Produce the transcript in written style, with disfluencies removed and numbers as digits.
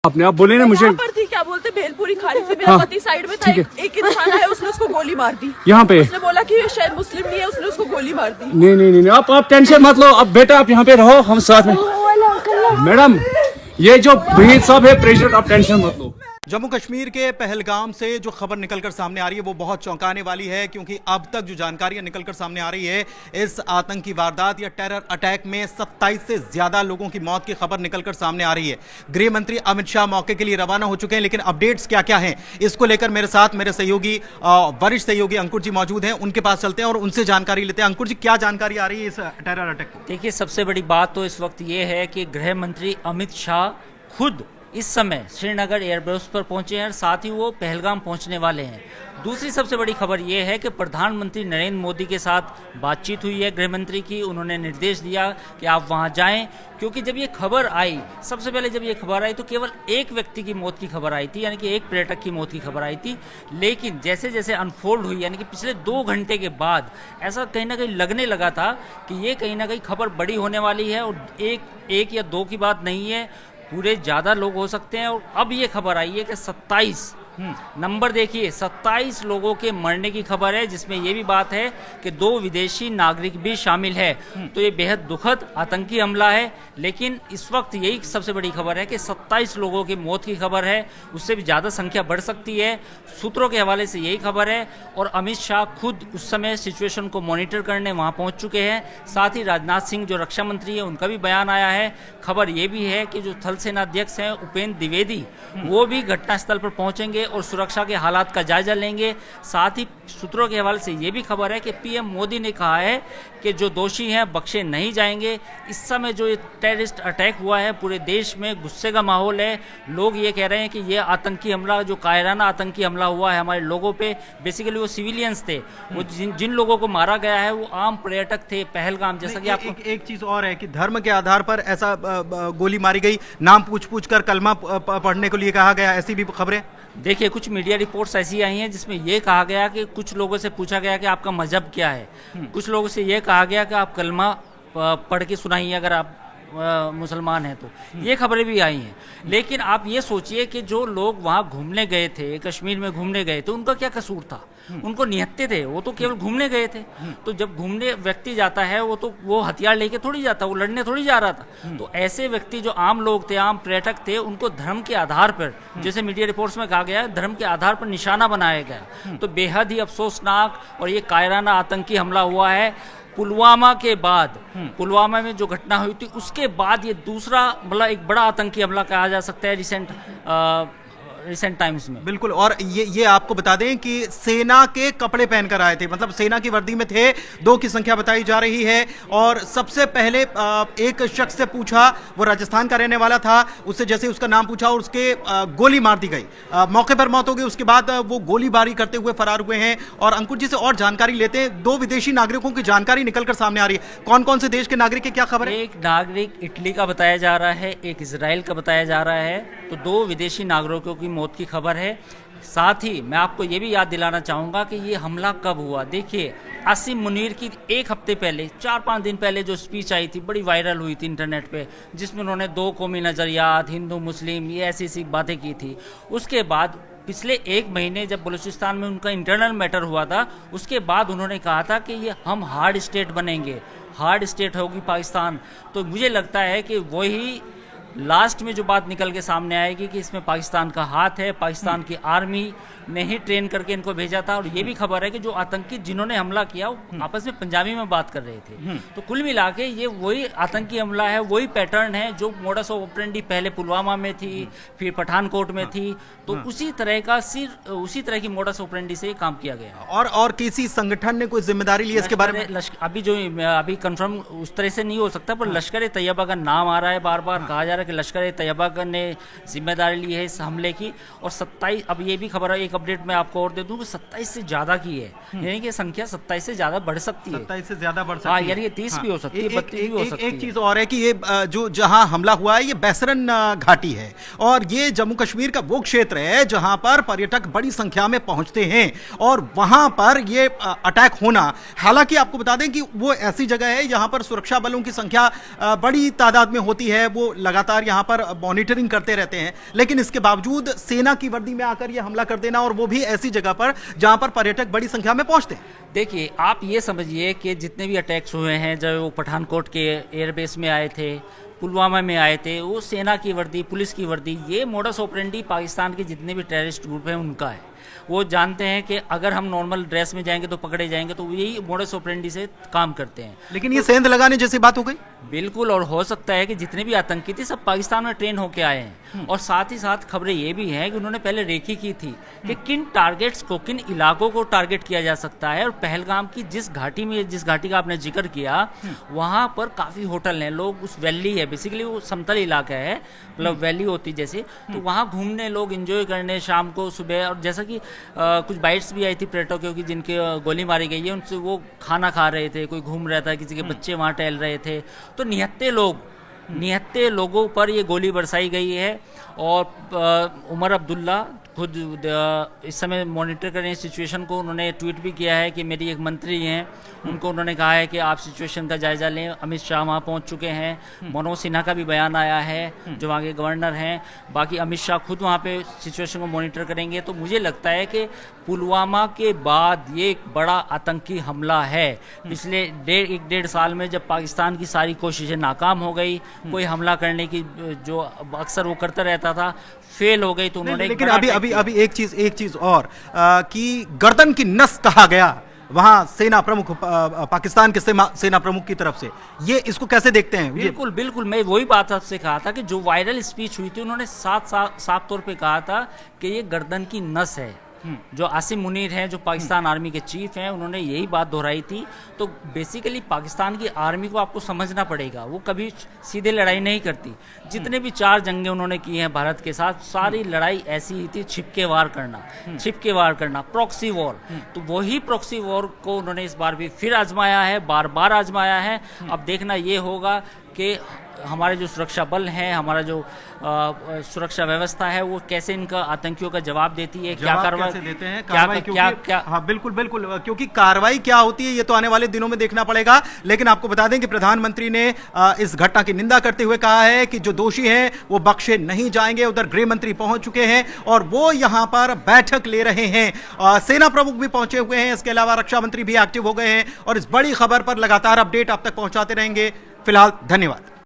आपने आप बोले ना मुझे यहाँ पर थी, क्या बोलते भेलपुरी खा रही थी, मेरा हाँ, पति साइड में था, ठीक है। एक इंसान है उसने उसको गोली मार दी। यहाँ पे उसने बोला कि ये शायद मुस्लिम नहीं है, उसने उसको गोली मार दी। नहीं आप टेंशन मत लो। अब बेटा आप यहाँ पे रहो, हम साथ में। मैडम ये जो भीड़ सब है प्रेशर, आप टेंशन मत लो। जम्मू कश्मीर के पहलगाम से जो खबर निकलकर सामने आ रही है वो बहुत चौंकाने वाली है, क्योंकि अब तक जो जानकारियां निकलकर सामने आ रही है, इस आतंकी वारदात या टेरर अटैक में 27 से ज्यादा लोगों की मौत की खबर निकलकर सामने आ रही है। गृह मंत्री अमित शाह मौके के लिए रवाना हो चुके हैं, लेकिन अपडेट्स क्या क्या हैं इसको लेकर मेरे साथ मेरे सहयोगी वरिष्ठ सहयोगी अंकुर जी मौजूद हैं। उनके पास चलते हैं और उनसे जानकारी लेते हैं। अंकुर जी, क्या जानकारी आ रही है इस टेरर अटैक की? देखिए, सबसे बड़ी बात तो इस वक्त ये है कि गृह मंत्री अमित शाह खुद इस समय श्रीनगर एयरबेस पर पहुंचे हैं और साथ ही वो पहलगाम पहुंचने वाले हैं। दूसरी सबसे बड़ी खबर ये है कि प्रधानमंत्री नरेंद्र मोदी के साथ बातचीत हुई है गृह मंत्री की। उन्होंने निर्देश दिया कि आप वहां जाएं, क्योंकि जब ये खबर आई, सबसे पहले जब ये खबर आई तो केवल एक व्यक्ति की मौत की खबर आई थी, यानी कि एक पर्यटक की मौत की खबर आई थी। लेकिन जैसे जैसे अनफोल्ड हुई, यानी कि पिछले 2 घंटे के बाद ऐसा कहीं ना कहीं लगने लगा था कि ये कहीं ना कहीं खबर बड़ी होने वाली है और एक या 2 की बात नहीं है, पूरे ज़्यादा लोग हो सकते हैं। और अब ये खबर आई है कि 27 नंबर देखिए, 27 लोगों के मरने की खबर है, जिसमें यह भी बात है कि 2 विदेशी नागरिक भी शामिल है। तो ये बेहद दुखद आतंकी हमला है। लेकिन इस वक्त यही सबसे बड़ी खबर है कि 27 लोगों की मौत की खबर है, उससे भी ज़्यादा संख्या बढ़ सकती है। सूत्रों के हवाले से यही खबर है और अमित शाह खुद उस समय सिचुएशन को मॉनिटर करने वहाँ पहुँच चुके हैं। साथ ही राजनाथ सिंह जो रक्षा मंत्री है, उनका भी बयान आया है। खबर ये भी है कि जो थल सेना अध्यक्ष हैं उपेंद्र द्विवेदी, वो भी घटनास्थल पर पहुँचेंगे और सुरक्षा के हालात का जायजा लेंगे। साथ ही सूत्रों के हवाले से यह भी खबर है कि पीएम मोदी ने कहा है कि जो दोषी हैं बख्शे नहीं जाएंगे। इस समय जो ये टेररिस्ट अटैक हुआ है, पूरे देश में गुस्से का माहौल है। लोग ये कह रहे हैं कि ये आतंकी हमला, जो कायराना आतंकी हमला हुआ है हमारे लोगों पे, बेसिकली वो सिविलियंस थे। वो जिन लोगों को मारा गया है वो आम पर्यटक थे पहलगाम। जैसा कि आपको एक चीज और है कि धर्म के आधार पर ऐसा गोली मारी गई, नाम पूछ कर कलमा पढ़ने को लिए कहा गया, ऐसी भी खबरें। देखिए, कुछ मीडिया रिपोर्ट्स ऐसी आई हैं जिसमें यह कहा गया कि कुछ लोगों से पूछा गया कि आपका मजहब क्या है। कुछ लोगों से यह कहा गया कि आप कलमा पढ़ के सुनाइए अगर आप मुसलमान हैं तो। ये खबरें भी आई हैं। लेकिन आप ये सोचिए कि जो लोग वहाँ घूमने गए थे, कश्मीर में घूमने गए थे, उनका क्या कसूर था? उनको निहत्ते थे, वो तो केवल घूमने गए थे। तो जब घूमने व्यक्ति जाता है वो हथियार लेके थोड़ी जाता, वो लड़ने थोड़ी जा रहा था। तो ऐसे व्यक्ति जो आम लोग थे, आम पर्यटक थे, उनको धर्म के आधार पर, जैसे मीडिया रिपोर्ट्स में कहा गया है, धर्म के आधार पर निशाना बनाया गया। तो बेहद ही अफसोसनाक और ये कायराना आतंकी हमला हुआ है। पुलवामा के बाद, पुलवामा में जो घटना हुई थी उसके बाद ये दूसरा मतलब एक बड़ा आतंकी हमला कहा जा सकता है रिसेंट टाइम्स में। बिल्कुल। और ये आपको बता दें कि सेना के कपड़े पहनकर आए थे, मतलब सेना की वर्दी में थे। 2 की संख्या बताई जा रही है। और सबसे पहले एक शख्स से पूछा, वो राजस्थान का रहने वाला था, उससे जैसे उसका नाम पूछा और उसके गोली मार दी गई, मौके पर मौत हो गई। उसके बाद वो गोलीबारी करते हुए फरार हुए हैं। और अंकुर जी से और जानकारी लेते हैं। 2 विदेशी नागरिकों की जानकारी निकलकर सामने आ रही है। कौन कौन से देश के नागरिक है, क्या खबर है? एक नागरिक इटली का बताया जा रहा है, एक इजराइल का बताया जा रहा है। तो 2 विदेशी नागरिकों की मौत की खबर है। साथ ही मैं आपको ये भी याद दिलाना चाहूँगा कि ये हमला कब हुआ। देखिए, आसिम मुनीर की 1 हफ्ते पहले, 4-5 दिन पहले जो स्पीच आई थी, बड़ी वायरल हुई थी इंटरनेट पे, जिसमें उन्होंने 2 कौमी नज़रियात, हिंदू मुस्लिम, ये ऐसी बातें की थी। उसके बाद पिछले 1 महीने जब बलूचिस्तान में उनका इंटरनल मैटर हुआ था, उसके बाद उन्होंने कहा था कि ये हम हार्ड स्टेट बनेंगे, हार्ड स्टेट होगी पाकिस्तान। तो मुझे लगता है कि वही लास्ट में जो बात निकल के सामने आएगी कि इसमें पाकिस्तान का हाथ है। पाकिस्तान की आर्मी ने ही ट्रेन करके इनको भेजा था। और ये भी खबर है कि जो आतंकी जिन्होंने हमला किया वो आपस में पंजाबी में बात कर रहे थे। तो कुल मिला के ये वही आतंकी हमला है, वही पैटर्न है जो मोडस ऑपरेंडी पहले पुलवामा में थी, फिर पठानकोट में थी। तो उसी तरह की मोडस ऑपरेंडी से काम किया गया। और किसी संगठन ने कोई जिम्मेदारी ली इसके बारे में? अभी कंफर्म उस तरह से नहीं हो सकता, पर लश्कर तैयबा का नाम आ रहा है, बार बार कहा जा रहा है कि लश्कर तैयबा ने जिम्मेदारी ली है इस हमले की। और 27, अब ये भी खबर है, एक अपडेट मैं आपको और दे दूं कि 27 से ज्यादा की है, यानी कि संख्या 27 से ज्यादा बढ़ सकती है। 27 से ज्यादा बढ़ सकती है। हाँ, यानी 30 भी हो सकती है, 32 भी हो सकती है। एक चीज और है कि ये जो जहां हमला हुआ है ये बैसरन घाटी है, और ये जम्मू कश्मीर का वो क्षेत्र है जहां पर पर्यटक बड़ी संख्या में पहुंचते हैं। और वहां पर ये अटैक होना, हालांकि आपको बता दें कि वो ऐसी जगह है जहां पर सुरक्षा बलों की संख्या बड़ी तादाद में होती है, वो लगातार लगातार यहाँ पर मॉनिटरिंग करते रहते हैं, लेकिन इसके बावजूद सेना की वर्दी में आकर ये हमला कर देना, और वो भी ऐसी जगह पर जहां पर पर्यटक बड़ी संख्या में पहुंचते हैं। देखिए, आप ये समझिए कि जितने भी अटैक्स हुए हैं, जब वो पठानकोट के एयरबेस में आए थे, पुलवामा में आए थे, वो सेना की वर्दी, पुलिस की वर्दी, ये मोडस ऑपरेंडी पाकिस्तान के जितने भी टेररिस्ट ग्रुप हैं उनका है। वो जानते हैं कि अगर हम नॉर्मल ड्रेस में जाएंगे तो पकड़े जाएंगे, तो यही मोडस ऑपरेंडी से काम करते हैं। लेकिन ये सेंध लगाने जैसी बात हो गई। बिल्कुल, और हो सकता है कि जितने भी आतंकी थे सब पाकिस्तान में ट्रेन होके आए हैं। और साथ ही साथ खबरें ये भी हैं कि उन्होंने पहले रेकी की थी कि किन टारगेट्स को, किन इलाकों को टारगेट किया जा सकता है। और पहलगाम की जिस घाटी का आपने जिक्र किया, वहाँ पर काफ़ी होटल हैं, लोग उस वैली है, बेसिकली वो समतल इलाका है, मतलब वैली होती जैसे, तो वहाँ घूमने लोग एंजॉय करने शाम को, सुबह। और जैसा कि कुछ बाइट्स भी आई थी पर्यटकों की जिनके गोली मारी गई है, उनसे वो खाना खा रहे थे, कोई घूम रहा था, किसी के बच्चे वहाँ टहल रहे थे, तो निहत्ते लोगों पर ये गोली बरसाई गई है। और उमर अब्दुल्ला खुद इस समय मॉनिटर कर रहे हैं सिचुएशन को। उन्होंने ट्वीट भी किया है कि मेरी एक मंत्री हैं, उनको उन्होंने कहा है कि आप सिचुएशन का जायजा लें। अमित शाह वहाँ पहुँच चुके हैं। मनोज सिन्हा का भी बयान आया है, जो वहाँ के गवर्नर हैं। बाकी अमित शाह खुद वहाँ पे सिचुएशन को मॉनिटर करेंगे। तो मुझे लगता है कि पुलवामा के बाद ये एक बड़ा आतंकी हमला है। पिछले एक डेढ़ साल में जब पाकिस्तान की सारी कोशिशें नाकाम हो गई, कोई हमला करने की जो अक्सर वो करता रहता था, फेल हो गई, तो उन्होंने लेकिन अभी एक चीज और कि गर्दन की नस कहा गया वहां सेना प्रमुख, पाकिस्तान के सेना प्रमुख की तरफ से, ये इसको कैसे देखते हैं? बिल्कुल, मैं वही बात आपसे कहा था कि जो वायरल स्पीच हुई थी, उन्होंने साफ तौर पे कहा था कि ये गर्दन की नस है। जो आसिम मुनीर हैं, जो पाकिस्तान आर्मी के चीफ हैं, उन्होंने यही बात दोहराई थी। तो बेसिकली पाकिस्तान की आर्मी को आपको समझना पड़ेगा, वो कभी सीधे लड़ाई नहीं करती। जितने भी 4 जंगें उन्होंने की हैं भारत के साथ, सारी लड़ाई ऐसी ही थी, छिप के वार करना, प्रॉक्सी वॉर। तो वही प्रॉक्सी वॉर को उन्होंने इस बार भी फिर आजमाया है, बार बार आजमाया है। अब देखना ये होगा कि हमारे जो सुरक्षा बल हैं, हमारा जो सुरक्षा व्यवस्था है, वो कैसे इनका आतंकियों का जवाब देती है, क्या कार्रवाई देते हैं, क्या। हाँ बिल्कुल, क्योंकि कार्रवाई क्या होती है ये तो आने वाले दिनों में देखना पड़ेगा। लेकिन आपको बता दें कि प्रधानमंत्री ने इस घटना की निंदा करते हुए कहा है कि जो दोषी हैं वो बख्शे नहीं जाएंगे। उधर गृह मंत्री पहुंच चुके हैं और वो यहां पर बैठक ले रहे हैं। सेना प्रमुख भी पहुंचे हुए हैं, इसके अलावा रक्षा मंत्री भी एक्टिव हो गए हैं, और इस बड़ी खबर पर लगातार अपडेट आप तक पहुंचाते रहेंगे। फिलहाल धन्यवाद।